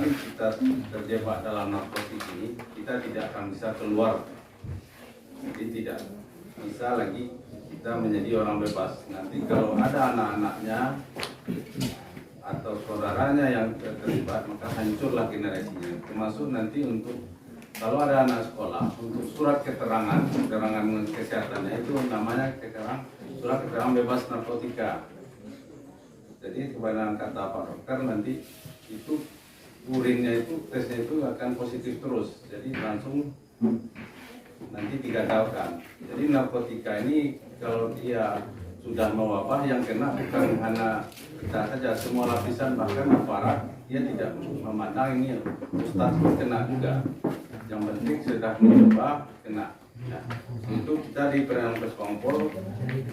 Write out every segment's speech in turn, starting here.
kali kita terjebak dalam narkotik ini, kita tidak akan bisa keluar. Jadi tidak bisa lagi kita menjadi orang bebas. Nanti kalau ada anak-anaknya atau saudaranya yang terlibat, maka hancurlah generasinya. Termasuk nanti untuk kalau ada anak sekolah, untuk surat keterangan kesehatannya itu namanya surat keterangan bebas narkotika. Jadi kebenaran kata Pak Dokter nanti itu urinnya itu tesnya itu akan positif terus. Jadi langsung nanti digagalkan. Jadi narkotika ini kalau dia sudah mewabah, yang kena bukan hanya kita saja, semua lapisan, bahkan aparat dia tidak memandang ini ustaz kena juga. Yang penting sudah mencoba kena. Nah, itu kita di Perangkas Kompol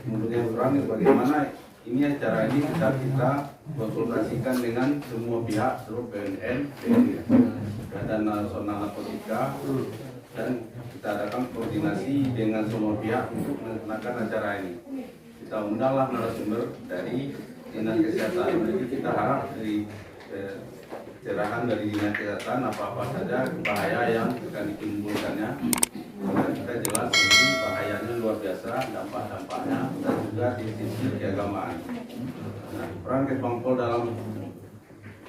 menurut orang bagaimana ini acara ini kita konsultasikan dengan semua pihak, seluruh BNN, Badan Nasional Narkotika, dan kita adakan koordinasi dengan semua pihak untuk melaksanakan acara ini. Kita undanglah narasumber dari Dinas Kesehatan. Jadi kita harap dari cerahan dari Dinas Kesehatan apa-apa saja bahaya yang akan ditimbulkannya. Karena kita jelas ini bahayanya luar biasa, dampak-dampaknya, dan juga di sisi keagamaan. Nah, peran Ketbangpol dalam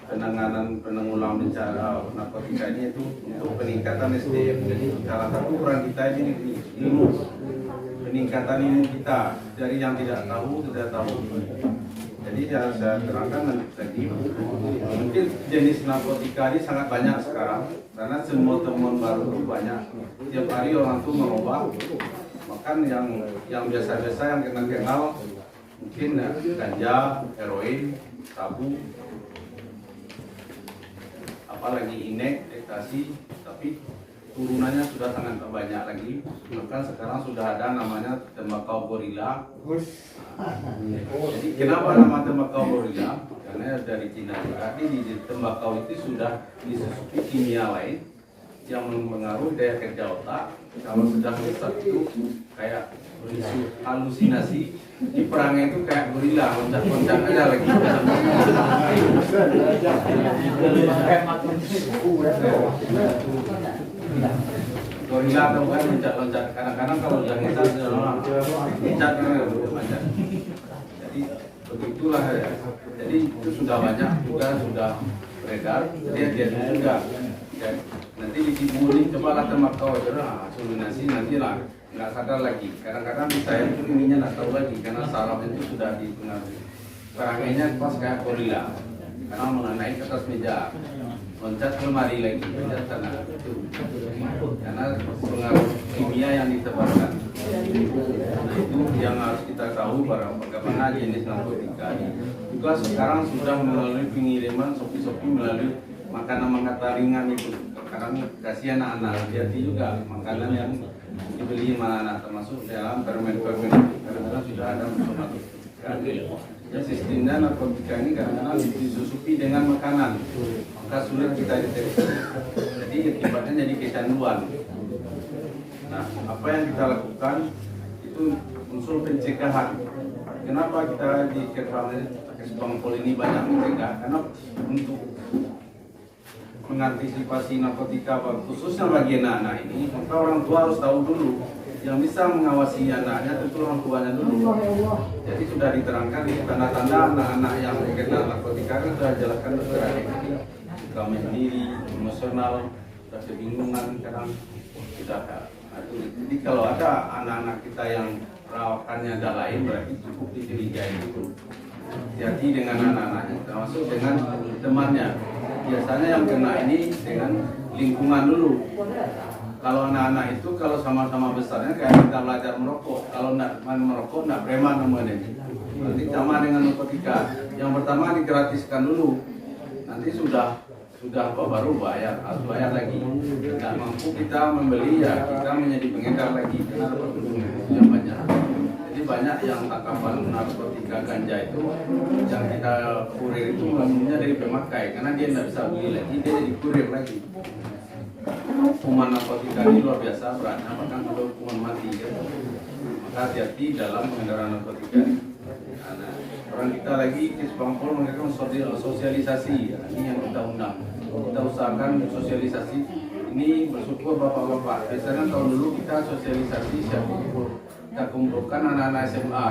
penanggulangan bencana narkotika ini itu untuk peningkatan SDM. Jadi salah satu peran kita ini ilmu, peningkatan ilmu kita dari yang tidak tahu sudah tahu. Jadi saya terangkan lagi, mungkin jenis narkotika ini sangat banyak sekarang karena semua temuan baru itu banyak. Tiap hari orang tuh merubah, bahkan yang biasa-biasa yang kenal mungkin ganja, heroin, sabu, apalagi inek, ekstasi, tapi turunannya sudah sangat banyak lagi. Bahkan sekarang sudah ada namanya tembakau gorila. Jadi kenapa nama tembakau gorila? Karena dari Cina juga. Di tembakau itu sudah disusupi kimia lain yang mempengaruhi daya kerja otak. Kalau sedang rusak itu kayak halusinasi. Di perangnya itu kayak gorila, loncat-loncat aja lagi. Gorila atau kan loncat-loncat. Kadang-kadang kalau udah ngecat loncat macam. Jadi begitulah ya. Jadi itu sudah banyak juga sudah beredar. Jadi dia juga. Nanti dikibulin cobalah tembakau itu halusinasi nanti lah. Nggak sadar lagi. Kadang-kadang saya itu ininya nggak tahu lagi karena saraf itu sudah dipengaruhi. Perangainya pas kayak gorila, karena mengenai ke atas meja, loncat ke lemari lagi, loncat sana itu, karena pengaruh kimia yang ditebarkan. Nah, itu yang harus kita tahu bagaimana jenis narkotika ini. Juga sekarang sudah melalui pengiriman sopi-sopi melalui makanan-makanan ringan itu. Sekarang kasih anak-anak hati-hati juga makanan yang dibeli mana termasuk dalam permen-permen karena sudah ada narkotika. Ya sistemnya narkotika ini karena disusupi dengan makanan, maka sulit kita deteksi. Jadi akibatnya jadi kecanduan. Nah, apa yang kita lakukan itu unsur pencegahan. Kenapa kita di Ketbangpol ini banyak mencegah? Karena untuk mengantisipasi narkotika khususnya bagi anak-anak ini, maka orang tua harus tahu dulu. Yang bisa mengawasi anaknya tentu orang tuanya dulu. Jadi sudah diterangkan di tanda-tanda anak-anak yang kena narkotika kan sudah jelaskan dokter ini. Suka sendiri, emosional, sudah kebingungan, kadang sudah. Jadi kalau ada anak-anak kita yang perawakannya ada lain, berarti cukup dicurigai dulu. Hati-hati dengan anak-anaknya, termasuk dengan temannya. Biasanya yang kena ini dengan lingkungan dulu. Kalau anak-anak itu kalau sama-sama besarnya kayak kita belajar merokok. Kalau nak merokok, nak preman namanya. Nanti sama dengan narkotika. Yang pertama digratiskan dulu. Nanti sudah apa baru bayar, harus bayar lagi. Tidak mampu kita membeli ya kita menjadi pengedar lagi. Karena yang banyak. Jadi banyak yang tangkapan narkotika ganja itu yang kita kurir itu langsungnya dari pemakai karena dia tidak bisa beli lagi, dia jadi kurir lagi. Hukuman narkotika ini luar biasa beratnya, bahkan sudah hukuman mati ya. Maka hati-hati dalam pengendaraan narkotika. Nah, orang kita lagi Ketbangpol mereka sosialisasi, ya. Ini yang kita undang. kita usahakan sosialisasi. Ini bersyukur bapak-bapak. Biasanya tahun dulu kita sosialisasi kita kumpulkan anak-anak SMA.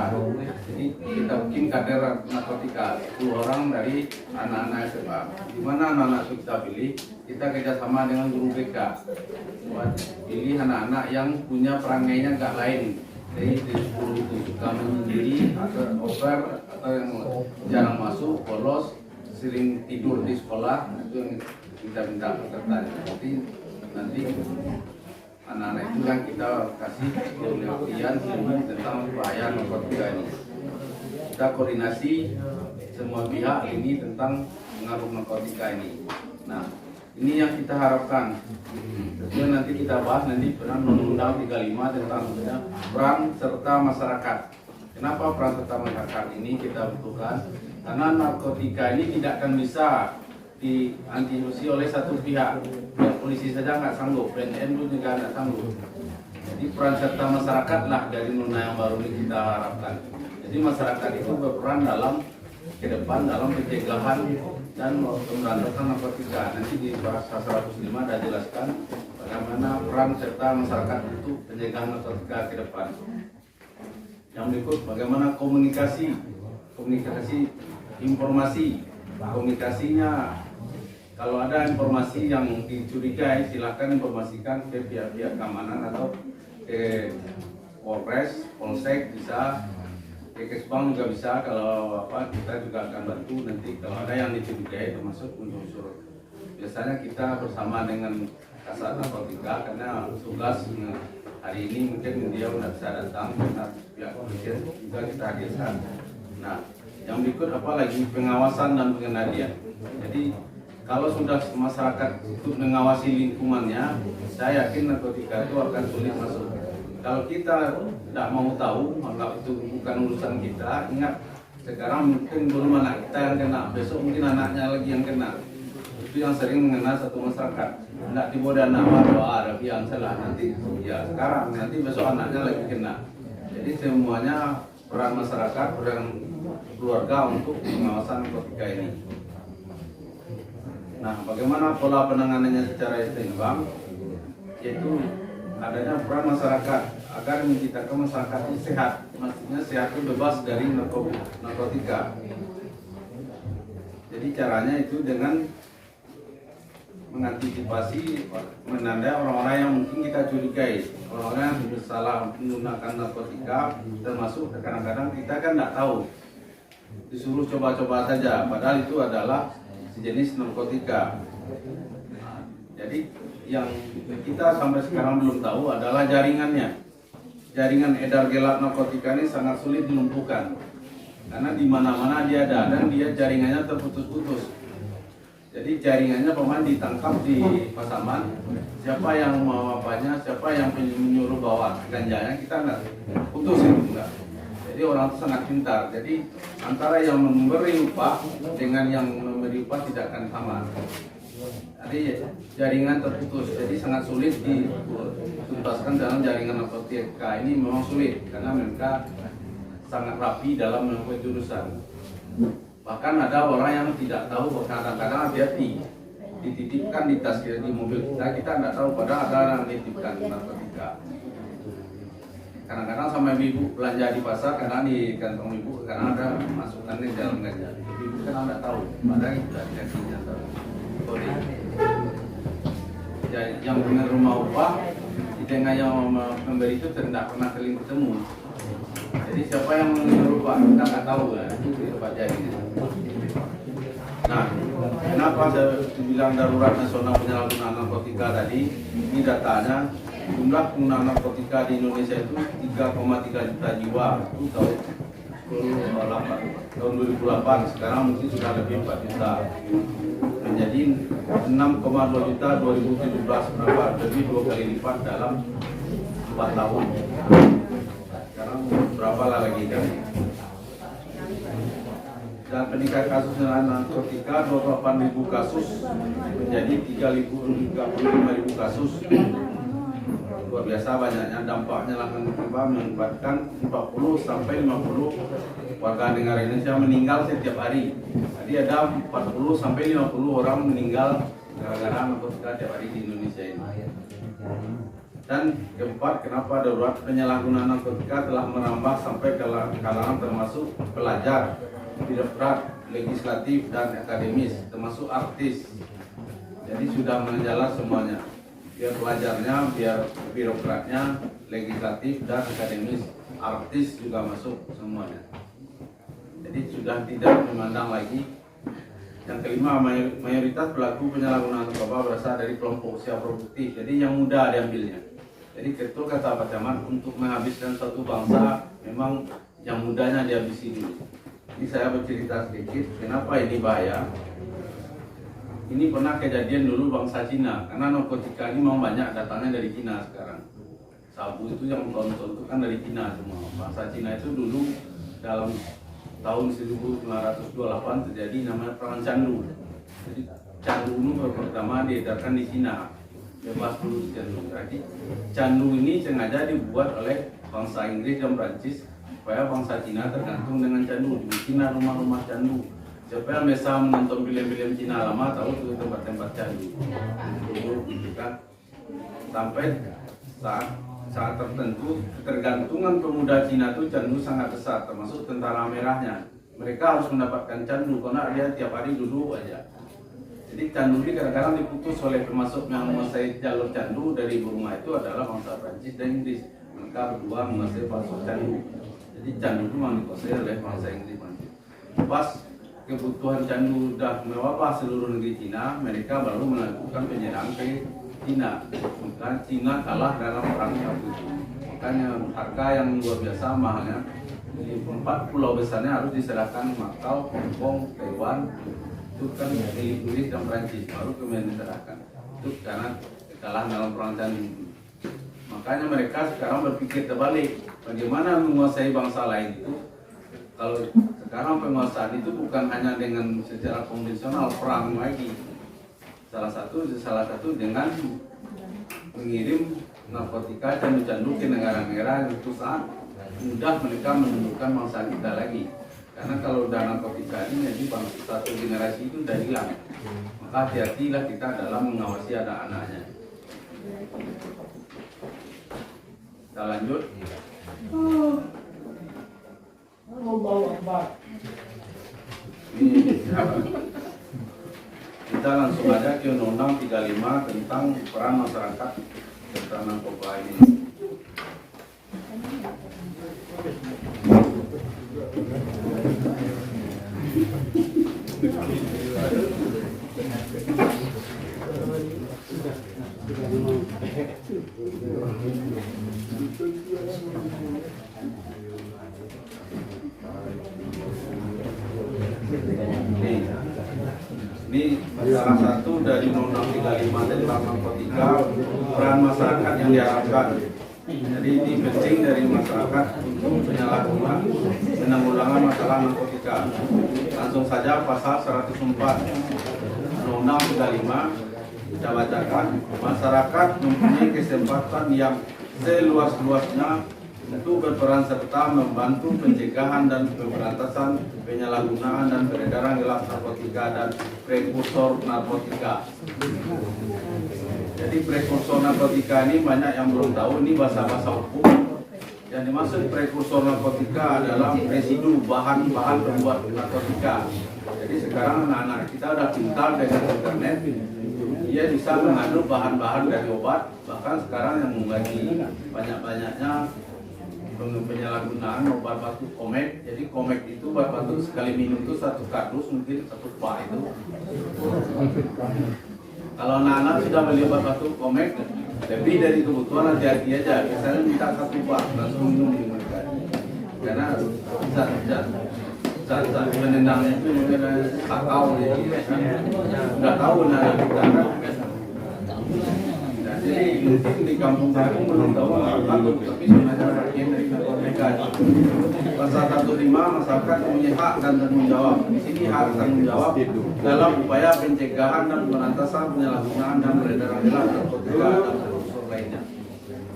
Jadi kita bikin kader narkotika 10 orang dari anak-anak SMA. Di mana anak-anak itu kita pilih, kita kerjasama dengan guru BK. Pilih anak-anak yang punya perangainya agak lain. Jadi di 10 itu suka menyendiri atau over atau yang jarang masuk, bolos, sering tidur di sekolah, itu yang kita minta pesertanya. Nanti anak-anak itu yang kita kasih penelitian tentang bahaya narkotika ini. Kita koordinasi semua pihak ini tentang pengaruh narkotika ini. Nah, ini yang kita harapkan. Tentunya nanti kita bahas nanti peran Undang-Undang 35 tentang peran serta masyarakat. Kenapa peran serta masyarakat ini kita butuhkan? Karena narkotika ini tidak akan bisa diantisipasi oleh satu pihak. Polisi saja nggak sanggup, BNN pun juga nggak sanggup. Jadi peran serta masyarakat lah dari Nuna yang baru ini kita harapkan. Jadi masyarakat itu berperan dalam ke depan dalam pencegahan dan pemberantasan narkotika. Nanti di pasal 105 ada jelaskan bagaimana peran serta masyarakat untuk pencegahan narkotika ke depan. Yang berikut bagaimana komunikasi informasi. Komunikasinya, kalau ada informasi yang dicurigai, silakan informasikan ke pihak-pihak keamanan atau ke Polres, Polsek bisa, ke Kesbang juga bisa. Kalau kita juga akan bantu nanti kalau ada yang dicurigai termasuk unsur. Biasanya kita bersama dengan Kasat Narkotika karena tugas hari ini mungkin dia tidak bisa datang karena pihak polisian juga kita hadirkan. Nah, yang berikut apalagi pengawasan dan pengendalian. Jadi kalau sudah masyarakat itu mengawasi lingkungannya, saya yakin narkotika itu akan sulit masuk. Kalau kita tidak mau tahu, maka itu bukan urusan kita. Ingat, sekarang mungkin belum anak kita yang kena, besok mungkin anaknya lagi yang kena. Itu yang sering mengenal satu masyarakat. Tidak dibodoh anak ada yang salah nanti. Ya sekarang, nanti besok anaknya lagi kena. Jadi semuanya peran masyarakat, peran keluarga untuk pengawasan narkotika ini. Nah, bagaimana pola penanganannya secara seimbang? Yaitu adanya peran masyarakat agar menciptakan masyarakat yang sehat, maksudnya sehat itu bebas dari narkotika. Jadi caranya itu dengan mengantisipasi, menandai orang-orang yang mungkin kita curigai, orang-orang yang bersalah menggunakan narkotika, termasuk kadang-kadang kita kan tidak tahu, disuruh coba-coba saja, padahal itu adalah sejenis narkotika. Jadi yang kita sampai sekarang belum tahu adalah jaringannya. Jaringan edar gelap narkotika ini sangat sulit dilumpuhkan, karena di mana-mana dia ada dan dia jaringannya terputus-putus. Jadi jaringannya pemain ditangkap di Pasaman, siapa yang mau apanya, siapa yang menyuruh bawa ganjanya, kita nggak putus itu enggak. Jadi orang itu sangat pintar. Jadi antara yang memberi upah dengan yang memberi upah tidak akan sama. Jadi jaringan terputus, jadi sangat sulit dituntaskan dalam jaringan narkotika ini. Memang sulit karena mereka sangat rapi dalam melakukan jurusan. Bahkan ada orang yang tidak tahu, kadang-kadang hati-hati dititipkan di tas kita, di mobil kita tidak tahu padahal ada yang dititipkan narkotika. Kadang-kadang sama ibu belanja di pasar, karena di kantong ibu karena ada masukan di dalam ganja. Ibu kan tidak tahu, padahal kita tidak tahu. Yang punya rumah upah dengan yang memberi itu tidak pernah saling bertemu. Jadi siapa yang menyuruh Pak kita nggak tahu kan, itu Pak Jadi. Nah, kenapa saya bilang darurat nasional penyalahgunaan narkotika tadi? Ini datanya, jumlah pengguna narkotika di Indonesia itu 3,3 juta jiwa itu tahun 2008, sekarang mungkin sudah lebih 4 juta. Menjadi 6,2 juta 2017, berapa? Lebih 2 kali lipat dalam 4 tahun. Sekarang berapa lagi kan? Dan peningkatan kasus narkotika 28.000 kasus menjadi 35.000 kasus. Luar biasa banyaknya dampaknya langsung menyebabkan 40 sampai 50 warga negara Indonesia meninggal setiap hari. Jadi ada 40 sampai 50 orang meninggal gara-gara narkotika tiap hari di Indonesia ini. Dan keempat, kenapa darurat penyalahgunaan narkotika telah merambah sampai ke kalangan termasuk pelajar, birokrat, legislatif dan akademis, termasuk artis. Jadi sudah menjalar semuanya, biar pelajarnya, biar birokratnya, legislatif dan akademis, artis juga masuk semuanya. Jadi sudah tidak memandang lagi. Yang kelima, mayoritas pelaku penyalahgunaan narkoba berasal dari kelompok usia produktif. Jadi yang muda diambilnya. Jadi betul kata Pak Camat, untuk menghabiskan satu bangsa memang yang mudanya dihabisi dulu. Ini saya bercerita sedikit, kenapa ini bahaya. Ini pernah kejadian dulu bangsa Cina, karena narkotika ini memang banyak datangnya dari Cina sekarang. Sabu itu yang tonton itu kan dari Cina semua. Bangsa Cina itu dulu dalam tahun 1928 terjadi namanya perang candu. Jadi candu ini pertama diedarkan di Cina, bebas dulu candu. Jadi candu ini sengaja dibuat oleh bangsa Inggris dan Prancis supaya bangsa Cina tergantung dengan candu. Di Cina rumah-rumah candu. Siapa yang bisa menonton film-film Cina lama tahu itu tempat-tempat candu. Dulu gitu kan. Sampai saat tertentu ketergantungan pemuda Cina itu candu sangat besar, termasuk tentara merahnya. Mereka harus mendapatkan candu karena dia tiap hari duduk aja. Jadi candu ini kadang-kadang diputus oleh termasuk yang menguasai jalur candu dari Burma itu adalah bangsa Prancis dan Inggris. Mereka berdua menguasai pasar candu. Jadi candu itu memang dikuasai oleh bangsa Inggris. Pas kebutuhan candu sudah mewabah seluruh negeri Cina, mereka baru melakukan penyerangan ke Cina. Maka Cina kalah dalam perang itu. Makanya harga yang luar biasa mahalnya. Di 4 pulau besarnya harus diserahkan Macau, Hong Kong, Taiwan. Itu kan Inggris dan Prancis baru kemudian diserahkan. Itu karena kalah dalam perang candu. Makanya mereka sekarang berpikir terbalik. Bagaimana menguasai bangsa lain itu? Kalau sekarang penguasaan itu bukan hanya dengan secara konvensional perang lagi. Salah satu dengan mengirim narkotika candu-candu ke negara-negara yang itu sangat mudah mereka menundukkan bangsa kita lagi. Karena kalau udah narkotika ini jadi bangsa satu generasi itu udah hilang. Maka hati-hatilah kita dalam mengawasi anak-anaknya. Kita lanjut. Allahu Akbar. Kita langsung aja ke Undang-Undang 35 tentang peran masyarakat tentang narkoba ini. Ini salah satu dari Undang-Undang 35 tentang narkotika, peran masyarakat yang diharapkan. Jadi ini penting dari masyarakat untuk penyalahgunaan penanggulangan masalah narkotika. Langsung saja pasal 104 Undang-Undang 35 kita bacakan. Masyarakat mempunyai kesempatan yang seluas-luasnya untuk berperan serta membantu pencegahan dan pemberantasan penyalahgunaan dan peredaran gelap narkotika dan prekursor narkotika. Jadi prekursor narkotika ini banyak yang belum tahu, ini bahasa-bahasa hukum. Yang dimaksud prekursor narkotika adalah residu bahan-bahan pembuat narkotika. Jadi sekarang anak-anak kita udah pintar dengan internet, dia bisa mengaduk bahan-bahan dari obat. Bahkan sekarang yang lagi banyak-banyaknya penyalahgunaan obat batuk komek. Jadi komek itu obat batuk sekali minum itu 1 kardus mungkin 1 pak itu. Kalau anak-anak sudah beli obat batuk komek lebih dari kebutuhan, hati-hati aja. Biasanya minta 1 pak langsung minum di mereka. Karena zat penendangnya itu mungkin kakao, jadi udah tahu anak kita kan. Jadi mungkin di kampung-kampung belum tahu batuk, tapi sebenarnya bagian dari narkotika. Pasal 15 masyarakat mempunyai hak dan tanggung jawab. Di sini hak tanggung jawab dalam upaya pencegahan dan pemberantasan penyalahgunaan dan peredaran gelap narkotika dan prekursor lainnya.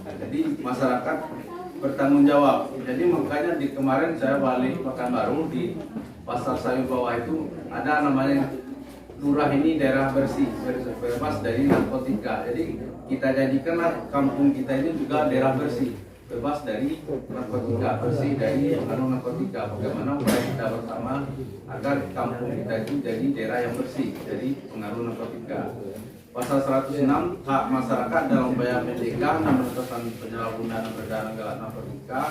Jadi masyarakat bertanggung jawab. Jadi makanya di kemarin saya balik Pekanbaru di pasar sayur bawah itu ada namanya lurah ini daerah bersih, bebas dari narkotika. Jadi kita jadikanlah kampung kita ini juga daerah bersih, bebas dari narkotika, bersih dari pengaruh narkotika. Bagaimana upaya kita bersama agar kampung kita itu jadi daerah yang bersih dari pengaruh narkotika. Pasal 106 hak masyarakat dalam upaya mencegah dan penuntasan penyalahgunaan dan peredaran gelap narkotika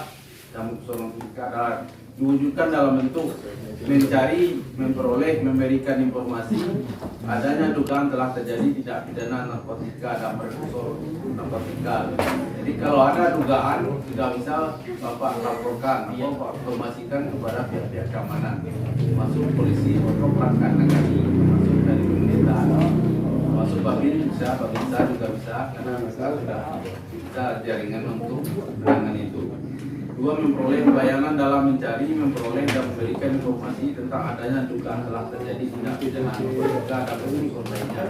dan pengusuran narkotika adalah diwujudkan dalam bentuk mencari, memperoleh, memberikan informasi adanya dugaan telah terjadi tindak pidana narkotika dan prekursor narkotika. Jadi kalau ada dugaan tidak bisa Bapak laporkan atau Bapak informasikan kepada pihak-pihak keamanan, masuk polisi atau perangkat negara, masuk dari pemerintah, masuk Babin bisa, Babinsa juga bisa, karena mereka sudah bisa jaringan untuk menangani itu. Dua, memperoleh pelayanan dalam mencari, memperoleh dan memberikan informasi tentang adanya dugaan telah terjadi tindak pidana narkotika dan prekursor lainnya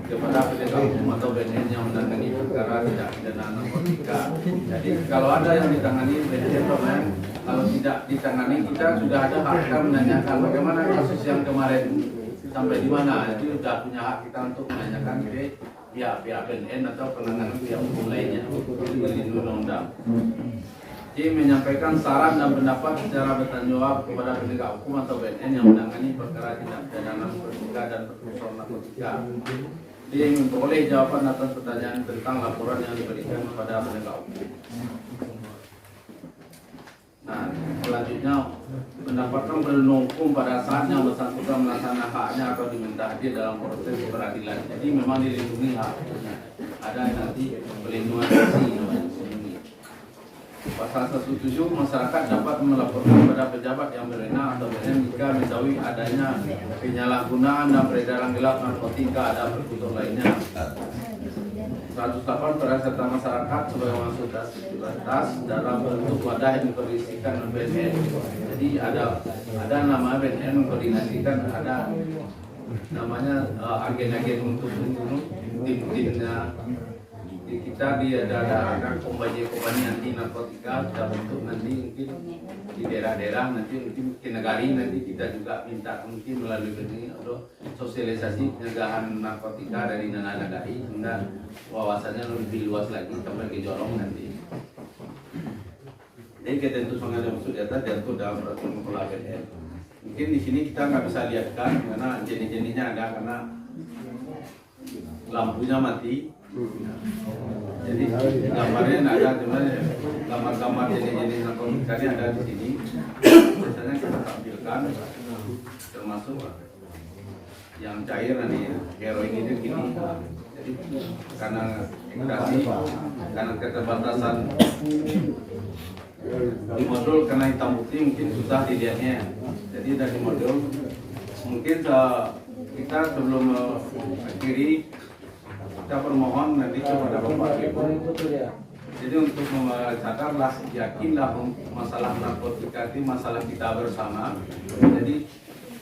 kepada penegak hukum atau BNN yang menangani perkara tindak pidana narkotika. Jadi kalau ada yang ditangani BNN, kalau tidak ditangani kita sudah ada hak kita menanyakan bagaimana kasus yang kemarin sampai di mana. Jadi sudah punya hak kita untuk menanyakan ke pihak BNN atau penanganan pihak hukum lainnya dilindungi undang-undang. Jadi menyampaikan saran dan pendapat secara bertanggung jawab kepada penegak hukum atau BNN yang menangani perkara tindak pidana narkotika dan prekursor narkotika. Dia memperoleh jawaban atas pertanyaan tentang laporan yang diberikan kepada penegak hukum. Nah, selanjutnya mendapatkan perlindungan hukum pada saat yang bersangkutan melaksanakan haknya atau diminta hadir dalam proses peradilan. Jadi memang dilindungi haknya. Ada nanti perlindungan saksi namanya. Pasal 107, masyarakat dapat melaporkan kepada pejabat yang berwenang atau BNN jika mengetahui adanya penyalahgunaan dan peredaran gelap narkotika dan prekursor lainnya. 108, peran serta masyarakat sebagai masuk batas dalam bentuk wadah yang dikoordinasikan BNN. Jadi ada nama BNN mengkoordinasikan, ada namanya agen-agen untuk membunuh tim-timnya. Di kita ada kompani anti narkotika kita bentuk nanti mungkin di daerah-daerah, nanti mungkin ke negari, nanti kita juga minta mungkin melalui ini untuk sosialisasi pencegahan narkotika dari negari sehingga wawasannya lebih luas lagi sampai ke Jorong nanti. Jadi kita tentu sangat maksud di atas diatur dalam peraturan pola BNN. Mungkin di sini kita nggak bisa lihatkan karena jenis-jenisnya ada, karena lampunya mati. Jadi gambarnya ada, cuman gambar-gambar jenis-jenis narkotika ini ada di sini. Biasanya kita tampilkan, termasuk yang cair nanti heroin ini gini. Jadi karena edukasi, karena keterbatasan di modul, karena hitam putih mungkin susah dilihatnya. Jadi dari modul mungkin kita sebelum akhiri kita permohon nanti kepada Bapak Ibu. Jadi untuk sadarlah, yakinlah masalah narkotika itu masalah kita bersama. Jadi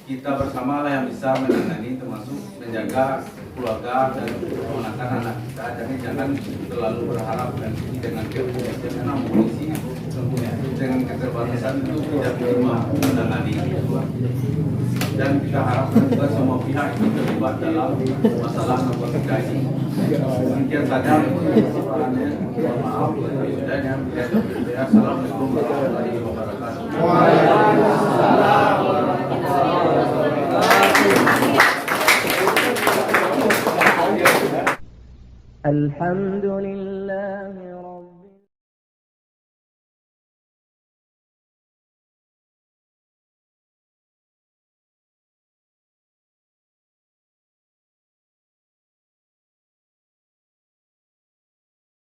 kita bersama lah yang bisa menangani, termasuk menjaga keluarga dan memenangkan anak kita. Jadi jangan terlalu berharap dan dengan kepolisian, karena polisi dengan keterbatasan itu tidak bisa menangani. Dan kita harapkan juga semua pihak itu terlibat dalam masalah narkotika ini. Demikian saja kesimpulannya. Maaf, sudahnya. Assalamualaikum warahmatullahi wabarakatuh. Waalaikumsalam warahmatullahi wabarakatuh. Alhamdulillah.